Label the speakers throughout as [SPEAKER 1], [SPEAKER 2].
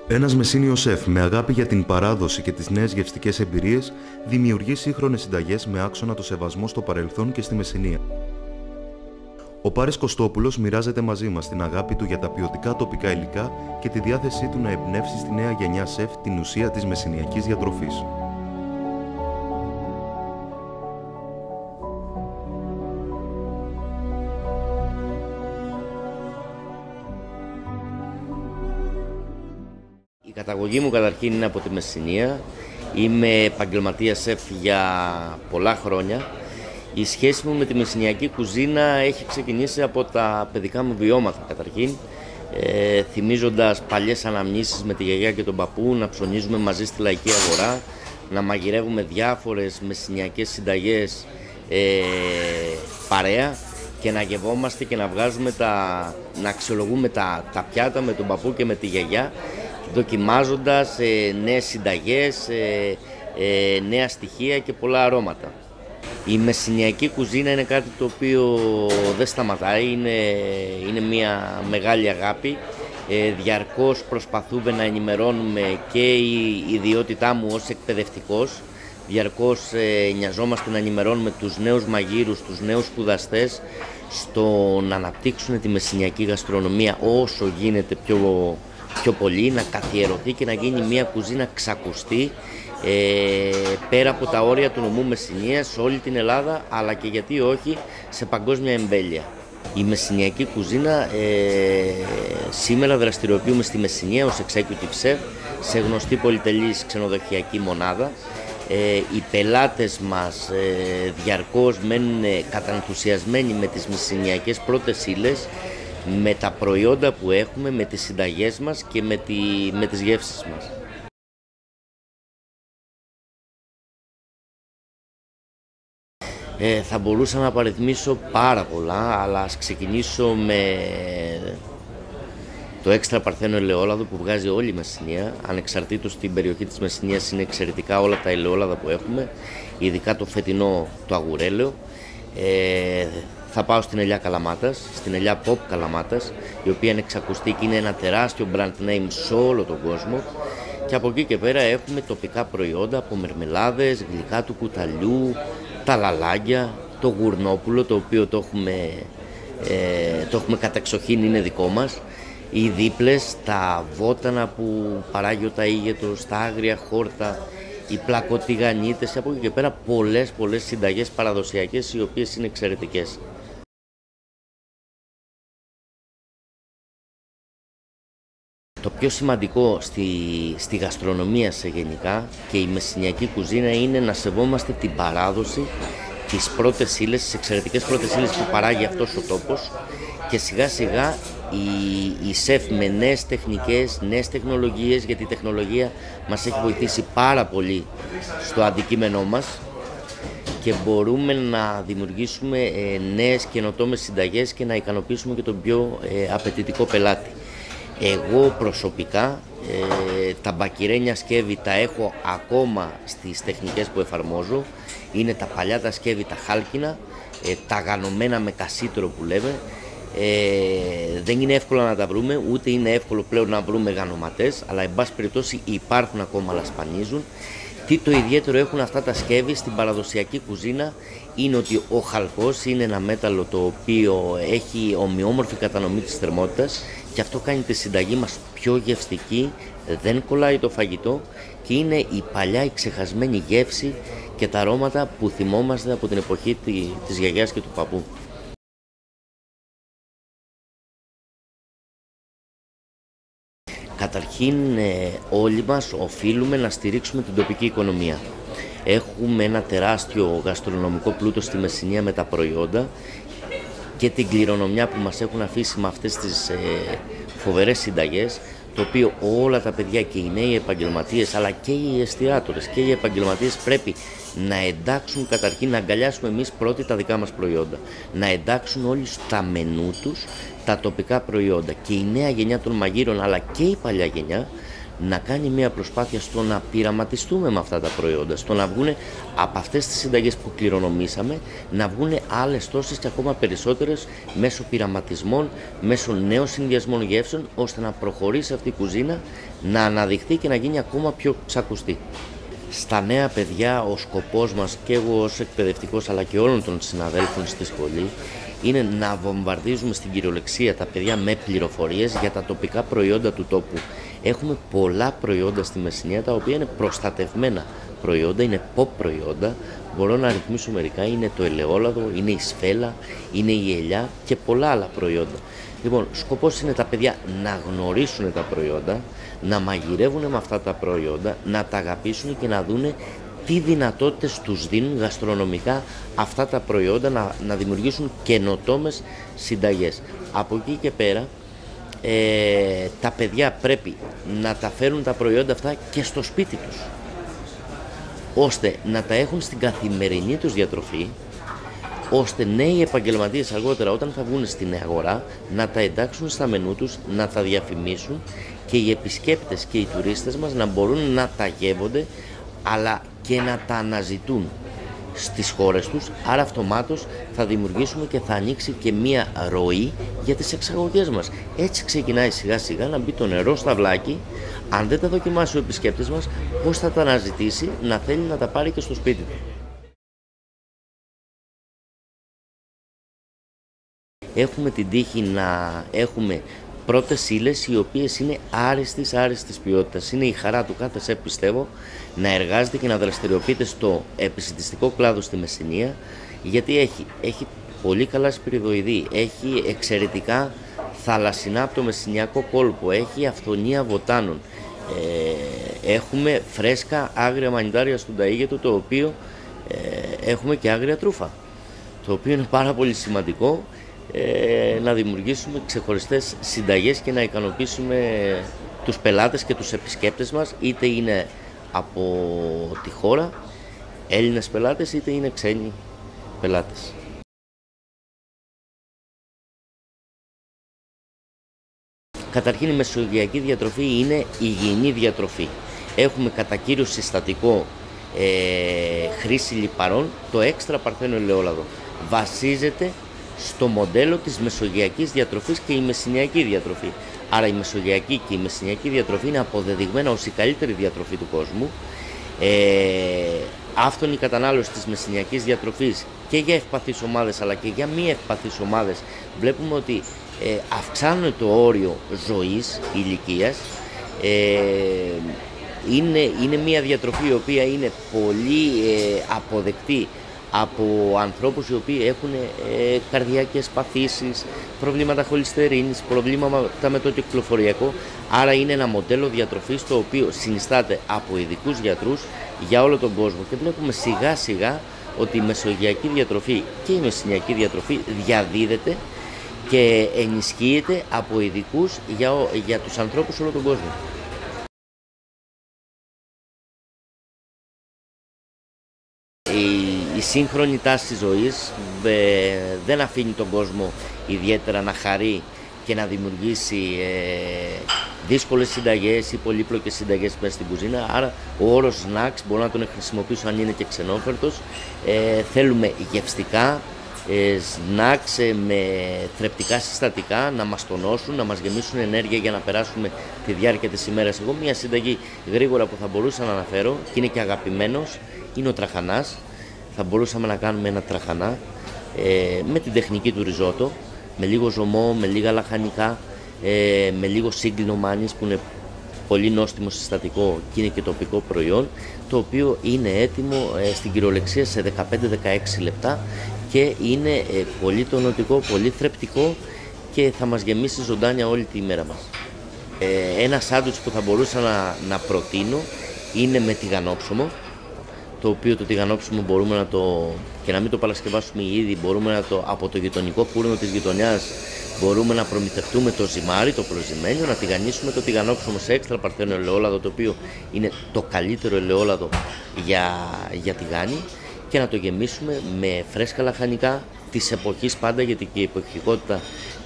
[SPEAKER 1] Ένας Μεσσήνιος σεφ με αγάπη για την παράδοση και τις νέες γευστικές εμπειρίες δημιουργεί σύγχρονες συνταγές με άξονα το σεβασμό στο παρελθόν και στη Μεσσηνία. Ο Πάρης Κωστόπουλος μοιράζεται μαζί μας την αγάπη του για τα ποιοτικά τοπικά υλικά και τη διάθεσή του να εμπνεύσει στη νέα γενιά σεφ την ουσία της μεσσηνιακής διατροφής.
[SPEAKER 2] Η καταγωγή μου καταρχήν είναι από τη Μεσσηνία. Είμαι επαγγελματίας σεφ για πολλά χρόνια. Η σχέση μου με τη μεσσηνιακή κουζίνα έχει ξεκινήσει από τα παιδικά μου βιώματα καταρχήν. Θυμίζοντας παλιές αναμνήσεις με τη γιαγιά και τον παππού, να ψωνίζουμε μαζί στη λαϊκή αγορά, να μαγειρεύουμε διάφορες μεσσηνιακές συνταγές παρέα και να γευόμαστε και να βγάζουμε να αξιολογούμε τα πιάτα με τον παππού και με τη γιαγιά, δοκιμάζοντας νέες συνταγές, νέα στοιχεία και πολλά αρώματα. Η μεσσηνιακή κουζίνα είναι κάτι το οποίο δεν σταματάει, είναι μια μεγάλη αγάπη. Διαρκώς προσπαθούμε να ενημερώνουμε και η ιδιότητά μου ως εκπαιδευτικός. Διαρκώς νοιαζόμαστε να ενημερώνουμε τους νέους μαγείρους, τους νέους σπουδαστές στο να αναπτύξουν τη μεσσηνιακή γαστρονομία όσο γίνεται πιο πολύ, να καθιερωθεί και να γίνει μια κουζίνα ξακουστή πέρα από τα όρια του νομού Μεσσηνίας σε όλη την Ελλάδα, αλλά και γιατί όχι σε παγκόσμια εμβέλεια. Η μεσσηνιακή κουζίνα σήμερα δραστηριοποιούμε στη Μεσσηνία ως executive chef σε γνωστή πολυτελής ξενοδοχειακή μονάδα. Οι πελάτες μας διαρκώς μένουν κατανθουσιασμένοι με τις μεσσηνιακές πρώτες ύλες, με τα προϊόντα που έχουμε, με τις συνταγές μας και με τις γεύσεις μας. Θα μπορούσα να παριθμίσω πάρα πολλά, αλλά ας ξεκινήσω με το έξτρα παρθένο ελαιόλαδο που βγάζει όλη η Μεσσηνία. Ανεξαρτήτως στην περιοχή της Μεσσηνίας είναι εξαιρετικά όλα τα ελαιόλαδα που έχουμε, ειδικά το φετινό το αγουρέλαιο. Θα πάω στην ελιά Καλαμάτας, στην ελιά Pop Καλαμάτας, η οποία είναι εξακουστή και είναι ένα τεράστιο brand name σε όλο τον κόσμο. Και από εκεί και πέρα έχουμε τοπικά προϊόντα από μερμελάδες, γλυκά του κουταλιού, τα λαλάγια, το γουρνόπουλο, το οποίο το έχουμε κατεξοχήν, είναι δικό μας. Οι δίπλες, τα βότανα που παράγει ο ταΐγετος, τα άγρια χόρτα, οι πλακοτιγανίτες, από εκεί και πέρα πολλές συνταγές παραδοσιακές οι οποίες είναι εξαιρετικές. Το πιο σημαντικό στη γαστρονομία σε γενικά και η μεσσηνιακή κουζίνα είναι να σεβόμαστε την παράδοση, τις πρώτες ύλες, τις εξαιρετικές πρώτες ύλες που παράγει αυτός ο τόπος και σιγά σιγά οι σεφ με νέες τεχνικές, νέες τεχνολογίες, γιατί η τεχνολογία μας έχει βοηθήσει πάρα πολύ στο αντικείμενό μας και μπορούμε να δημιουργήσουμε νέες καινοτόμες συνταγές και να ικανοποιήσουμε και τον πιο απαιτητικό πελάτη. Εγώ προσωπικά τα μπακυρένια σκεύη τα έχω ακόμα στις τεχνικές που εφαρμόζω. Είναι τα παλιά τα σκεύη, τα χάλκινα, τα γανωμένα με κασίτρο που λέμε. Δεν είναι εύκολο να τα βρούμε, ούτε είναι εύκολο πλέον να βρούμε γανοματές, αλλά εν πάση περιπτώσει υπάρχουν ακόμα, αλλά σπανίζουν. Τι το ιδιαίτερο έχουν αυτά τα σκεύη στην παραδοσιακή κουζίνα είναι ότι ο χαλκός είναι ένα μέταλλο το οποίο έχει ομοιόμορφη κατανομή της θερμότητας και αυτό κάνει τη συνταγή μας πιο γευστική, δεν κολλάει το φαγητό και είναι η παλιά η ξεχασμένη γεύση και τα αρώματα που θυμόμαστε από την εποχή της γιαγιάς και του παππού. Καταρχήν όλοι μας οφείλουμε να στηρίξουμε την τοπική οικονομία. Έχουμε ένα τεράστιο γαστρονομικό πλούτο στη Μεσσηνία με τα προϊόντα και την κληρονομιά που μας έχουν αφήσει με αυτές τις φοβερές συνταγές, το οποίο όλα τα παιδιά και οι νέοι επαγγελματίες αλλά και οι εστιατόρες και οι επαγγελματίες πρέπει να εντάξουν, καταρχήν να αγκαλιάσουμε εμείς πρώτοι τα δικά μας προϊόντα, να εντάξουν όλοι στα μενού τους τα τοπικά προϊόντα και η νέα γενιά των μαγείρων αλλά και η παλιά γενιά να κάνει μια προσπάθεια στο να πειραματιστούμε με αυτά τα προϊόντα, στο να βγουν από αυτές τις συνταγές που κληρονομήσαμε, να βγουν άλλες τόσες και ακόμα περισσότερες μέσω πειραματισμών, μέσω νέων συνδυασμών γεύσεων, ώστε να προχωρήσει αυτή η κουζίνα, να αναδειχθεί και να γίνει ακόμα πιο ξακουστή. Στα νέα παιδιά ο σκοπός μας, και εγώ ως εκπαιδευτικός αλλά και όλων των συναδέλφων στη σχολή, είναι να βομβαρδίζουμε στην κυριολεξία τα παιδιά με πληροφορίες για τα τοπικά προϊόντα του τόπου. Έχουμε πολλά προϊόντα στη Μεσσηνία τα οποία είναι προστατευμένα προϊόντα, είναι pop προϊόντα. Μπορώ να αριθμίσω μερικά: είναι το ελαιόλαδο, είναι η σφέλα, είναι η ελιά και πολλά άλλα προϊόντα. Λοιπόν, σκοπός είναι τα παιδιά να γνωρίσουν τα προϊόντα, να μαγειρεύουν με αυτά τα προϊόντα, να τα αγαπήσουν και να δούνε τι δυνατότητες τους δίνουν γαστρονομικά αυτά τα προϊόντα, να δημιουργήσουν καινοτόμες συνταγές. Από εκεί και πέρα τα παιδιά πρέπει να τα φέρουν τα προϊόντα αυτά και στο σπίτι τους, ώστε να τα έχουν στην καθημερινή τους διατροφή, ώστε νέοι επαγγελματίες αργότερα όταν θα βγουν στην αγορά να τα εντάξουν στα μενού τους, να τα διαφημίσουν και οι επισκέπτες και οι τουρίστες μας να μπορούν να τα γεύονται αλλά και να τα αναζητούν στις χώρες τους. Άρα αυτομάτως θα δημιουργήσουμε και θα ανοίξει και μία ροή για τις εξαγωγές μας. Έτσι ξεκινάει σιγά σιγά να μπει το νερό στα βλάκι. Αν δεν τα δοκιμάσει ο επισκέπτης μας, πώς θα τα αναζητήσει να θέλει να τα πάρει και στο σπίτι του. Έχουμε την τύχη να έχουμε πρώτες ύλες οι οποίες είναι άριστης ποιότητας. Είναι η χαρά του κάθε σεφ, πιστεύω, να εργάζεται και να δραστηριοποιείται στο επισιτιστικό κλάδο στη Μεσσηνία, γιατί έχει πολύ καλά σπυριδοειδή, έχει εξαιρετικά θαλασσινά από το μεσσηνιακό κόλπο, έχει αυθονία βοτάνων, έχουμε φρέσκα άγρια μανιτάρια στον ταΐγετο, το οποίο έχουμε και άγρια τρούφα, το οποίο είναι πάρα πολύ σημαντικό, να δημιουργήσουμε ξεχωριστές συνταγές και να ικανοποιήσουμε τους πελάτες και τους επισκέπτες μας, είτε είναι από τη χώρα Έλληνες πελάτες είτε είναι ξένοι πελάτες. Καταρχήν η μεσογειακή διατροφή είναι υγιεινή διατροφή. Έχουμε κατά κύριο συστατικό χρήση λιπαρών, το έξτρα παρθένο ελαιόλαδο. Βασίζεται στο μοντέλο της μεσογειακής διατροφής και η μεσσηνιακή διατροφή. Άρα η μεσογειακή και η μεσσηνιακή διατροφή είναι αποδεδειγμένα ως η καλύτερη διατροφή του κόσμου. Αυτόν η κατανάλωση της μεσσηνιακής διατροφής και για ευπαθείς ομάδες αλλά και για μη ευπαθείς ομάδες βλέπουμε ότι αυξάνουν το όριο ζωής, ηλικίας. Είναι μια διατροφή η οποία είναι πολύ αποδεκτή από ανθρώπους οι οποίοι έχουν καρδιακές παθήσεις, προβλήματα χολυστερίνης, προβλήματα με το κυκλοφοριακό. Άρα είναι ένα μοντέλο διατροφής το οποίο συνιστάται από ειδικούς γιατρούς για όλο τον κόσμο και βλέπουμε σιγά σιγά ότι η μεσογειακή διατροφή και η μεσσηνιακή διατροφή διαδίδεται και ενισχύεται από ειδικούς για τους ανθρώπους όλο τον κόσμο. Η σύγχρονη τάση ζωής δεν αφήνει τον κόσμο ιδιαίτερα να χαρεί και να δημιουργήσει δύσκολες συνταγές ή πολύπλοκες συνταγές μέσα στην κουζίνα. Άρα ο όρος snacks μπορώ να τον χρησιμοποιήσω αν είναι και ξενόφερτος. Θέλουμε γευστικά snacks με θρεπτικά συστατικά να μας τονώσουν, να μας γεμίσουν ενέργεια για να περάσουμε τη διάρκεια της ημέρας. Εγώ μια συνταγή γρήγορα που θα μπορούσα να αναφέρω και είναι και αγαπημένος είναι ο τραχανάς. Θα μπορούσαμε να κάνουμε ένα τραχανά με την τεχνική του ριζότο, με λίγο ζωμό, με λίγα λαχανικά, με λίγο σύγκλινο μάνης που είναι πολύ νόστιμο συστατικό και είναι και τοπικό προϊόν, το οποίο είναι έτοιμο στην κυριολεξία σε 15-16 λεπτά και είναι πολύ τονωτικό, πολύ θρεπτικό και θα μας γεμίσει ζωντάνια όλη τη ημέρα μας. Ένα σάντουιτς που θα μπορούσα να προτείνω είναι με τηγανόψωμο, το οποίο το τηγανόψωμο μπορούμε και να μην το παρασκευάσουμε ήδη, μπορούμε από το γειτονικό φούρνο της γειτονιάς μπορούμε να προμηθευτούμε το ζυμάρι, το προζυμένιο, να τηγανίσουμε το τηγανόψωμο σε έξτρα παρθένο ελαιόλαδο, το οποίο είναι το καλύτερο ελαιόλαδο για τηγάνι, και να το γεμίσουμε με φρέσκα λαχανικά της εποχής πάντα, γιατί και η εποχικότητα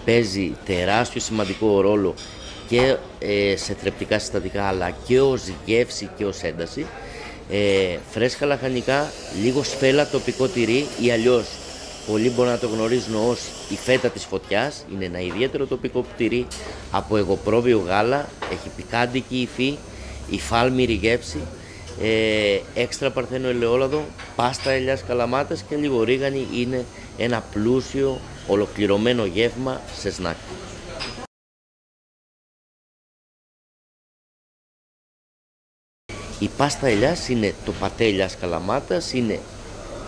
[SPEAKER 2] παίζει τεράστιο σημαντικό ρόλο και σε θρεπτικά συστατικά, αλλά και ως γεύση και ως ένταση. Φρέσκα λαχανικά, λίγο σφέλα τοπικό τυρί ή αλλιώς πολλοί μπορεί να το γνωρίζουν ως η φέτα της φωτιάς. Είναι ένα ιδιαίτερο τοπικό τυρί από εγωπρόβιο γάλα, έχει πικάντικη υφή, υφάλμηρη γεύση, έξτρα παρθένο ελαιόλαδο, πάστα ελιάς καλαμάτας και λίγο ρίγανη. Είναι ένα πλούσιο ολοκληρωμένο γεύμα σε σνακ. Η πάστα ελιάς είναι το πατέ ελιάς καλαμάτας, είναι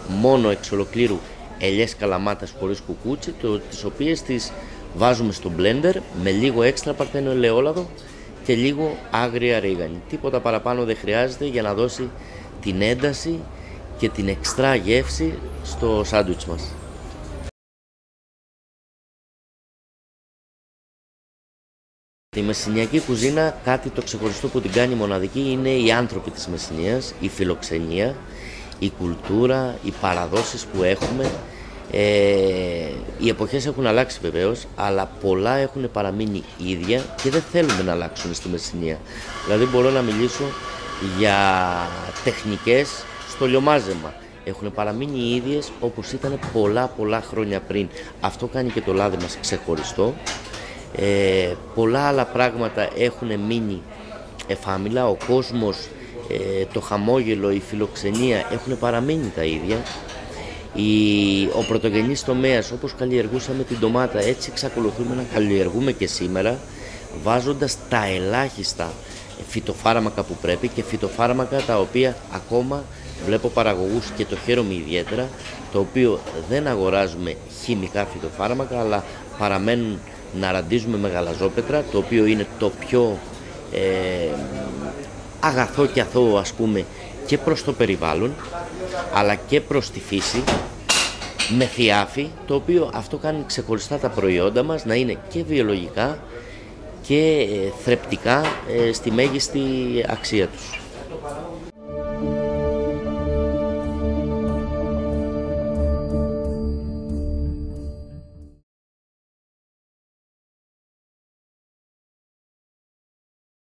[SPEAKER 2] μόνο εξ ολοκλήρου ελιές καλαμάτας χωρίς κουκούτσι, τις οποίες τις βάζουμε στο blender με λίγο έξτρα παρθένο ελαιόλαδο και λίγο άγρια ρίγανη. Τίποτα παραπάνω δεν χρειάζεται για να δώσει την ένταση και την εξτρά γεύση στο σάντουιτς μας. Τη μεσσηνιακή κουζίνα, κάτι το ξεχωριστό που την κάνει μοναδική είναι οι άνθρωποι της Μεσσηνίας, η φιλοξενία, η κουλτούρα, οι παραδόσεις που έχουμε. Οι εποχές έχουν αλλάξει βεβαίως, αλλά πολλά έχουν παραμείνει ίδια και δεν θέλουμε να αλλάξουν στη Μεσσηνία. Δηλαδή μπορώ να μιλήσω για τεχνικές στο λιωμάζεμα. Έχουν παραμείνει οι ίδιες όπως ήταν πολλά χρόνια πριν. Αυτό κάνει και το λάδι μας ξεχωριστό. Πολλά άλλα πράγματα έχουν μείνει εφάμιλα, ο κόσμος, το χαμόγελο, η φιλοξενία έχουν παραμείνει τα ίδια. Ο πρωτογενής τομέας, όπως καλλιεργούσαμε την ντομάτα, έτσι εξακολουθούμε να καλλιεργούμε και σήμερα, βάζοντας τα ελάχιστα φυτοφάρμακα που πρέπει και φυτοφάρμακα τα οποία ακόμα βλέπω παραγωγούς και το χαίρομαι ιδιαίτερα, το οποίο δεν αγοράζουμε χημικά φυτοφάρμακα, αλλά παραμένουν να ραντίζουμε με γαλαζόπετρα, το οποίο είναι το πιο αγαθό και αθώο, ας πούμε, και προς το περιβάλλον, αλλά και προς τη φύση, με θιάφη, το οποίο αυτό κάνει ξεχωριστά τα προϊόντα μας να είναι και βιολογικά και θρεπτικά στη μέγιστη αξία τους.